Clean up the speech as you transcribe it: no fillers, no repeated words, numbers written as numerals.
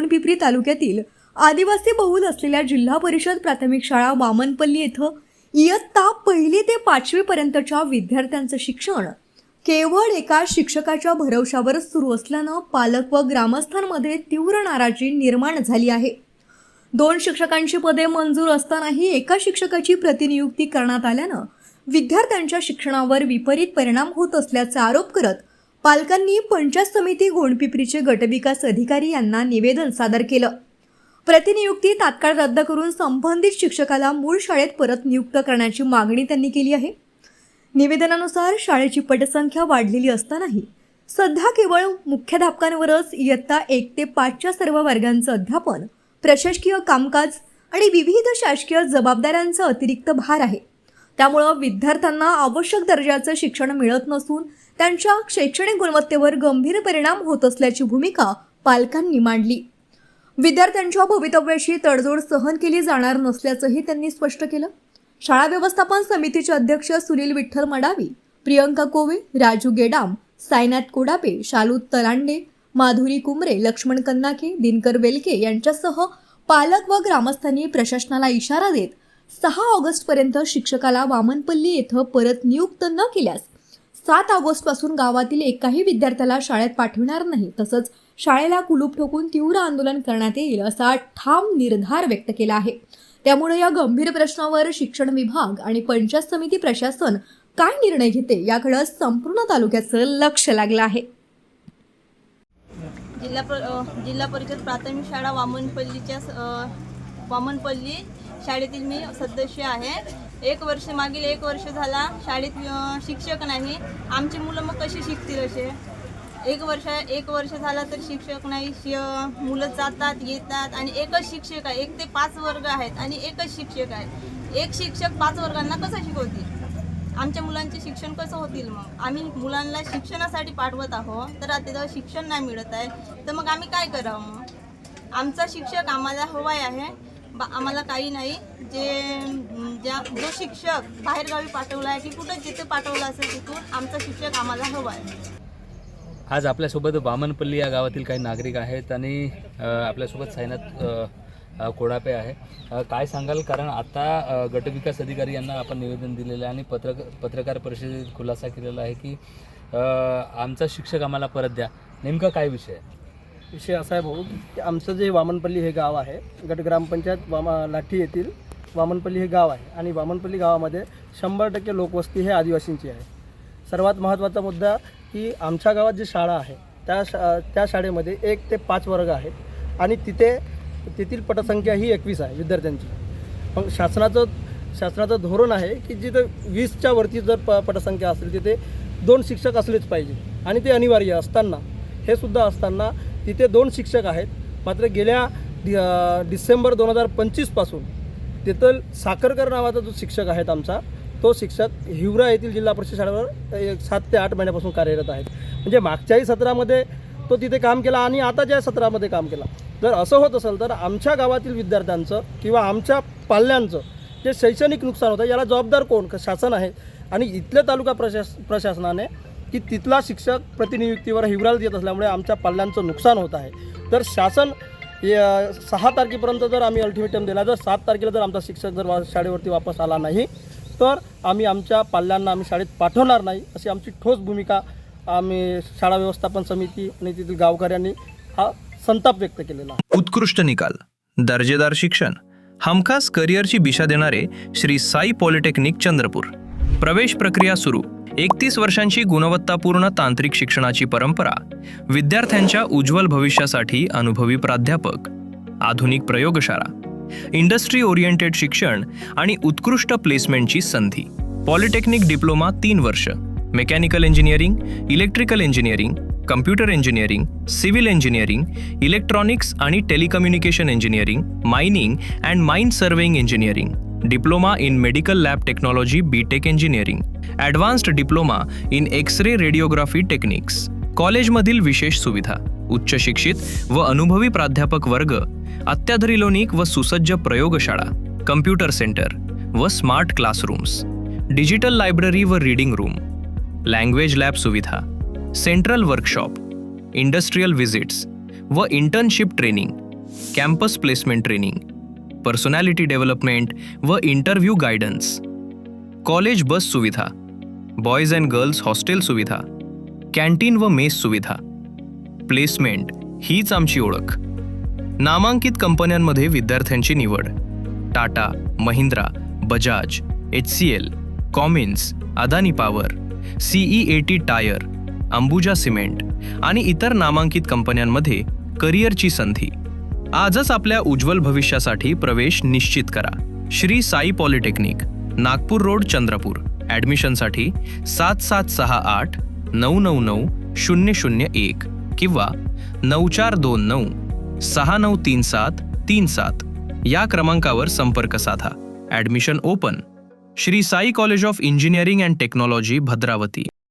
गोंडपिंपरी तालुक्यातील आदिवासी बहुल असलेल्या जिल्हा परिषद प्राथमिक शाळा वामनपल्ली येथे इयत्ता 1ली ते 5वी पर्यंतच्या विद्यार्थ्यांचं शिक्षण केवळ एका शिक्षकाच्या भरवशावर सुरू असल्यानं पालक व ग्रामस्थांमध्ये तीव्र नाराजी निर्माण झाली आहे। 2 शिक्षकांची पदे मंजूर असतानाही एका शिक्षकाची प्रतिनियुक्ती करण्यात आल्यानं विद्यार्थ्यांच्या शिक्षणावर विपरीत परिणाम होत असल्याचा आरोप करत पालकांनी पंचायत समिती गोंडपिंपरीचे गटविकास अधिकारी यांना निवेदन सादर केलं। प्रतिनियुक्ती तात्काळ रद्द करून संबंधित शिक्षकाला मूळ शाळेत परत नियुक्त करण्याची मागणी त्यांनी केली आहे। निवेदनानुसार शाळेची पटसंख्या वाढलेली असतानाही सध्या केवळ मुख्याध्यापकांवरच इयत्ता 1 ते 5च्या सर्व वर्गांचं अध्यापन, प्रशासकीय कामकाज आणि विविध शासकीय जबाबदाऱ्यांचा अतिरिक्त भार आहे। त्यामुळे विद्यार्थ्यांना आवश्यक दर्जाचं शिक्षण मिळत नसून त्यांच्या शैक्षणिक गुणवत्तेवर गंभीर परिणाम होत असल्याची भूमिका पालकांनी मांडली। विद्यार्थ्यांच्या भवितव्याशी तडजोड सहन केली जाणार नसल्याचंही त्यांनी स्पष्ट केलं। शाळा व्यवस्थापन समितीचे अध्यक्ष सुनील विठ्ठल मडावी, प्रियंका कोवे, राजू गेडाम, साईनाथ कोडापे, शालू तलांडे, माधुरी कुमरे, लक्ष्मण कन्नाके, दिनकर वेलके यांच्यासह पालक व ग्रामस्थांनी प्रशासनाला इशारा देत 6 ऑगस्टपर्यंत शिक्षकाला वामनपल्ली येथे परत नियुक्त न केल्यास 7 ऑगस्टपासून गावातील एकाही विद्यार्थ्याला शाळेत पाठवणार नाही, तसंच शाळेला कुलूप ठोकून तीव्र आंदोलन करण्यात येईल असा ठाम निर्धार व्यक्त केला आहे। त्यामुळे या गंभीर प्रश्नावर शिक्षण विभाग आणि पंचायत समिती प्रशासन काय निर्णय घेते याकडे संपूर्ण तालुक्याचं लक्ष लागलं आहे। जिल्हा परिषद प्राथमिक शाळा वामनपल्ली शाळेतील मी सदस्य आहे। मागील एक वर्ष झाला शाळेत शिक्षक नाही। आमची मुलं मग कशी शिकतील असे? एक वर्ष झाला तर शिक्षक नाही। मुलं जातात येतात आणि एकच शिक्षक आहे। 1 ते 5 वर्ग आहेत आणि एकच शिक्षक आहे। एक शिक्षक 5 वर्गांना कसं शिकवतील? आमच्या मुलांचे शिक्षण कसं होतील? मग आम्ही मुलांना शिक्षणासाठी पाठवत आहोत तर आता शिक्षण नाही मिळत आहे तर मग आम्ही काय करावं? मग आमचा शिक्षक आम्हाला हवाय आहे। आम्हाला काही नाही। जो शिक्षक बाहेरगावी पाठवला आहे की कुठं जिथे पाठवला असेल तिथून आमचा शिक्षक आम्हाला हवा आहे। आज आपल्यासोबत वामनपल्ली या गावातील काही नागरिक आहेत आणि आपल्यासोबत साईनाथ कोडापे आहे। काय सांगाल? कारण आता गटविकास अधिकारी यांना आपण निवेदन दिलेलं आहे आणि पत्रकार परिषदेत खुलासा केलेला आहे की आमचा शिक्षक आम्हाला परत द्या। नेमका काय विषय आहे? विषय असा आहे भाऊ की आमचं जे वामनपल्ली हे गाव आहे, गट ग्रामपंचायत लाठी येथील वामनपल्ली हे गाव आहे आणि वामनपल्ली गावामध्ये 100% लोकवस्ती हे आदिवासींची आहे। सर्वात महत्त्वाचा मुद्दा की आमच्या गावात जी शाळा आहे त्या शाळेमध्ये 1 ते 5 वर्ग आहेत आणि तेथील पटसंख्या ही 21 आहे विद्यार्थ्यांची। पण शासनाचं धोरण आहे की जिथं 20च्या वरती जर पटसंख्या असेल तिथे 2 शिक्षक असलेच पाहिजे आणि ते अनिवार्य असताना हे सुद्धा असताना तिथे 2 शिक्षक आहेत। मात्र गेल्या डिसेंबर 2025 पासून तिथं साखरकर नावाचा जो शिक्षक आहेत आमचा, तो शिक्षक हिवरा येथील जिल्हा परिषद शाळेवर 7 ते 8 महिन्यापासून कार्यरत आहेत। म्हणजे मागच्याही सत्रामध्ये तो तिथे काम केला आणि आताच्या सत्रामध्ये काम केला। जर असं होत असेल तर आमच्या गावातील विद्यार्थ्यांचं किंवा आमच्या पाल्यांचं जे शैक्षणिक नुकसान होतं याला जबाबदार कोण? शासन आहे आणि इथल्या तालुका प्रशासनाने की तिथला शिक्षक प्रतिनियुक्तीवर हिवराला देत असल्यामुळे आमच्या पाल्यांचं नुकसान होत आहे। तर शासन 6 तारखेपर्यंत जर आम्ही अल्टिमेटम दिला, जर 7 तारखेला जर आमचा शिक्षक जर शाळेवरती वापस आला नाही तर आम्ही आमच्या पाल्यांना आम्ही शाळेत पाठवणार नाही अशी आमची ठोस भूमिका आम्ही शाळा व्यवस्थापन समिती आणि तेथील गावकऱ्यांनी हा संताप व्यक्त केलेला आहे। उत्कृष्ट निकाल, दर्जेदार शिक्षण, हमखास करिअरची दिशा देणारे श्री साई पॉलिटेक्निक चंद्रपूर। प्रवेश प्रक्रिया सुरू। 31 वर्षांची गुणवत्तापूर्ण तांत्रिक शिक्षणाची परंपरा, विद्यार्थ्यांच्या उज्ज्वल भविष्यासाठी अनुभवी प्राध्यापक, आधुनिक प्रयोगशाळा, इंडस्ट्री ओरिएंटेड शिक्षण आणि उत्कृष्ट प्लेसमेंटची संधी। पॉलिटेक्निक डिप्लोमा 3 वर्ष, mechanical engineering, electrical engineering, computer engineering, civil engineering, electronics आणि telecommunication engineering, mining and mine surveying engineering, diploma in medical lab technology BTech engineering, advanced diploma in X-ray radiography techniques. कॉलेजमधील विशेष सुविधा, उच्च शिक्षित व अनुभवी प्राध्यापक वर्ग, अत्याधुनिक व सुसज्ज प्रयोगशाळा, कम्प्युटर सेंटर व स्मार्ट क्लासरूम्स, डिजिटल लायब्ररी व रीडिंग रूम, लँग्वेज लॅब सुविधा, सेंट्रल वर्कशॉप, इंडस्ट्रियल व्हिजिट्स व internship training, campus placement training, personality development व इंटरव्ह्यू गायडन्स, कॉलेज बस सुविधा, बॉयज अँड गर्ल्स हॉस्टेल सुविधा, कॅन्टीन व मेस सुविधा. Placement हीच आमची ओळख. नामांकित कंपन्यांमध्ये विद्यार्थ्यांची निवड Tata, Mahindra, Bajaj, HCL, Cummins, Adani power, CEAT tyre, Ambuja cement आणि इतर नामांकित कंपन्यांमध्ये करिअरची संधी. आजच आपल्या उज्ज्वल भविष्यासाठी प्रवेश निश्चित करा. Shri Sai polytechnic, Nagpur road, Chandrapur. ॲडमिशनसाठी 7768-999-001 किंवा 9429-693737 या क्रमांकावर संपर्क साधा. Admission open. Shri Sai college of engineering and technology, Bhadravati.